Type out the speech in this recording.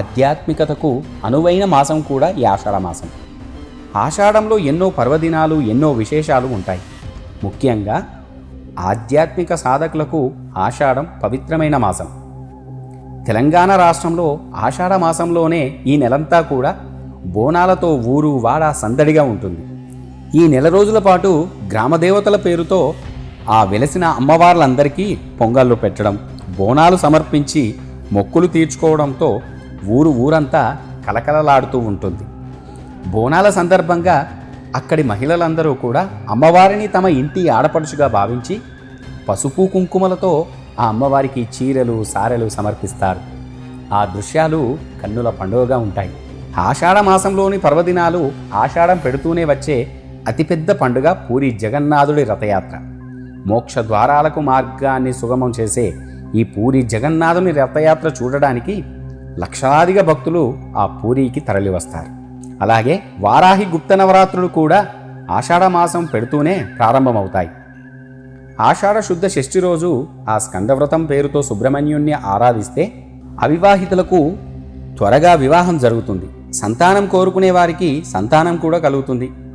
ఆధ్యాత్మికతకు అనువైన మాసం కూడా ఈ ఆషాఢ మాసం. ఆషాఢంలో ఎన్నో పర్వదినాలు, ఎన్నో విశేషాలు ఉంటాయి. ముఖ్యంగా ఆధ్యాత్మిక సాధకులకు ఆషాఢం పవిత్రమైన మాసం. తెలంగాణ రాష్ట్రంలో ఆషాఢ మాసంలోనే ఈ నెలంతా కూడా బోనాలతో ఊరు వాడ సందడిగా ఉంటుంది. ఈ నెల రోజుల పాటు గ్రామదేవతల పేరుతో ఆ వెలసిన అమ్మవార్లందరికీ పొంగళ్ళు పెట్టడం, బోనాలు సమర్పించి మొక్కులు తీర్చుకోవడంతో ఊరంతా కలకలలాడుతూ ఉంటుంది. బోనాల సందర్భంగా అక్కడి మహిళలందరూ కూడా అమ్మవారిని తమ ఇంటి ఆడపడుచుగా భావించి పసుపు కుంకుమలతో ఆ అమ్మవారికి చీరలు, సారెలు సమర్పిస్తారు. ఆ దృశ్యాలు కన్నుల పండుగగా ఉంటాయి. ఆషాఢ మాసంలోని పర్వదినాలు ఆషాఢం పెడుతూనే వచ్చే అతిపెద్ద పండుగ పూరి జగన్నాథుడి రథయాత్ర. మోక్ష ద్వారాలకు మార్గాన్ని సుగమం చేసే ఈ పూరి జగన్నాథుని రథయాత్ర చూడడానికి లక్షలాదిగా భక్తులు ఆ పూరికి తరలివస్తారు. అలాగే వారాహి గుప్త నవరాత్రులు కూడా ఆషాఢ మాసం పెడుతూనే ప్రారంభమవుతాయి. ఆషాఢ శుద్ధ షష్ఠి రోజు ఆ స్కందవ్రతం పేరుతో సుబ్రహ్మణ్యుణ్ణి ఆరాధిస్తే అవివాహితులకు త్వరగా వివాహం జరుగుతుంది. సంతానం కోరుకునే వారికి సంతానం కూడా కలుగుతుంది.